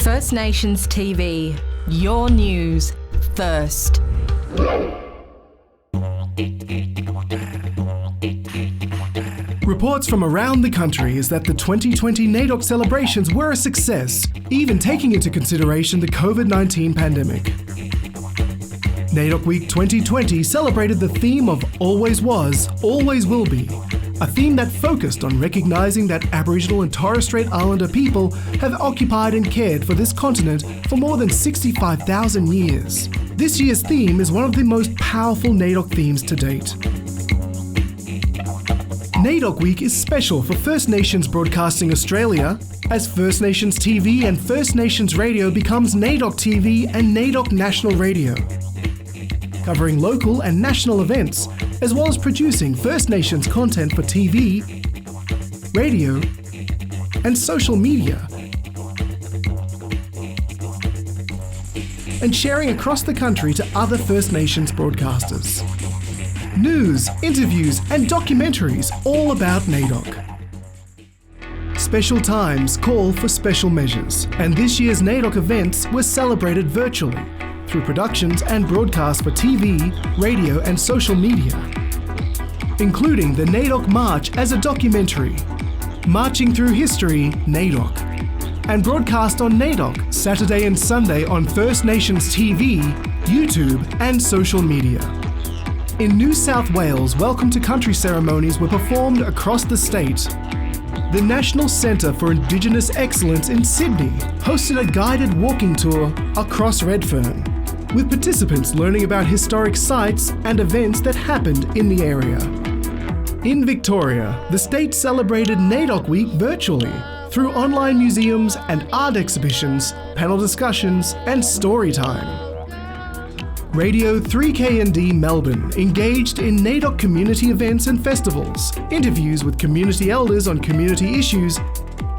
First Nations TV, your news first. Reports from around the country is that the 2020 NAIDOC celebrations were a success, even taking into consideration the COVID-19 pandemic. NAIDOC Week 2020 celebrated the theme of Always Was, Always Will Be, a theme that focused on recognising that Aboriginal and Torres Strait Islander people have occupied and cared for this continent for more than 65,000 years. This year's theme is one of the most powerful NAIDOC themes to date. NAIDOC Week is special for First Nations Broadcasting Australia, as First Nations TV and First Nations Radio becomes NAIDOC TV and NAIDOC National Radio, covering local and national events, as well as producing First Nations content for TV, radio, and social media, and sharing across the country to other First Nations broadcasters. News, interviews, and documentaries all about NAIDOC. Special times call for special measures, and this year's NAIDOC events were celebrated virtually through productions and broadcasts for TV, radio, and social media, including the NAIDOC March as a documentary, Marching Through History, NAIDOC, and broadcast on NAIDOC Saturday and Sunday on First Nations TV, YouTube, and social media. In New South Wales, Welcome to Country ceremonies were performed across the state. The National Centre for Indigenous Excellence in Sydney hosted a guided walking tour across Redfern, with participants learning about historic sites and events that happened in the area. In Victoria, the state celebrated NAIDOC Week virtually through online museums and art exhibitions, panel discussions, and story time. Radio 3KND Melbourne engaged in NAIDOC community events and festivals, interviews with community elders on community issues,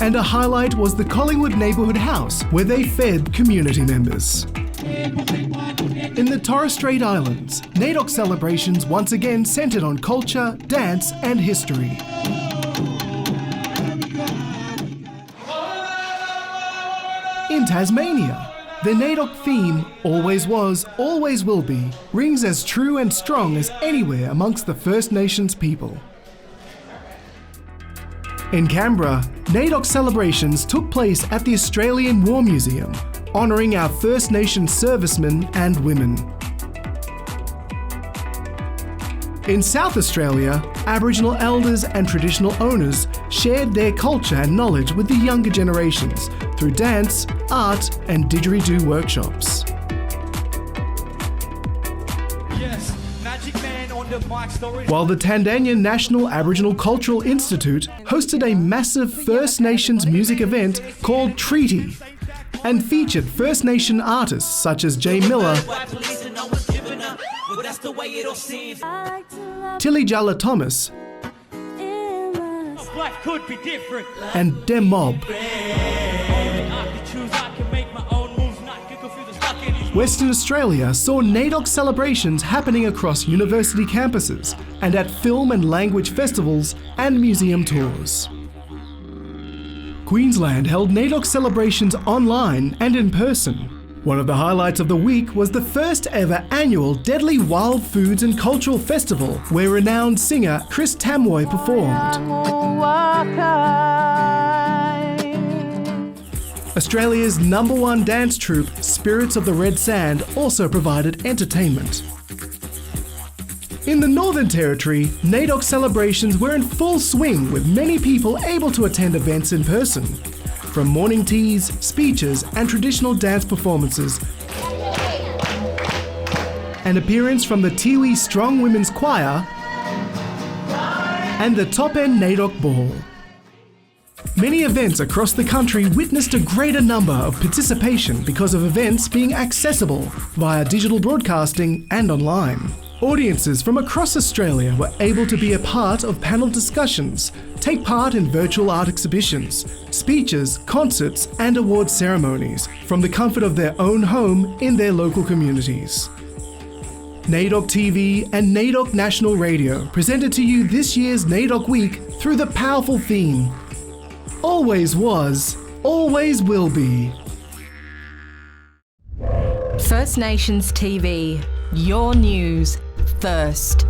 and a highlight was the Collingwood Neighbourhood House, where they fed community members. In the Torres Strait Islands, NAIDOC celebrations once again centred on culture, dance, and history. In Tasmania, the NAIDOC theme, Always Was, Always Will Be, rings as true and strong as anywhere amongst the First Nations people. In Canberra, NAIDOC celebrations took place at the Australian War Museum, honouring our First Nations servicemen and women. In South Australia, Aboriginal elders and traditional owners shared their culture and knowledge with the younger generations through dance, art, and didgeridoo workshops. Yes, Magic Man on the mic story. While the Tandanya National Aboriginal Cultural Institute hosted a massive First Nations music event called Treaty and featured First Nation artists such as Jay Miller, Tilly Jalla Thomas, Life could be different. and Dem Mob. Western Australia saw NAIDOC celebrations happening across university campuses and at film and language festivals and museum tours. Queensland held NAIDOC celebrations online and in person. One of the highlights of the week was the first ever annual Deadly Wild Foods and Cultural Festival, where renowned singer Chris Tamwoy performed. Australia's #1 dance troupe, Spirits of the Red Sand, also provided entertainment. In the Northern Territory, NAIDOC celebrations were in full swing, with many people able to attend events in person. From morning teas, speeches, and traditional dance performances, an appearance from the Tiwi Strong Women's Choir, and the Top End NAIDOC Ball. Many events across the country witnessed a greater number of participation because of events being accessible via digital broadcasting and online. Audiences from across Australia were able to be a part of panel discussions, take part in virtual art exhibitions, speeches, concerts, and award ceremonies from the comfort of their own home in their local communities. NAIDOC TV and NAIDOC National Radio presented to you this year's NAIDOC Week through the powerful theme, Always Was, Always Will Be. First Nations TV, your news first.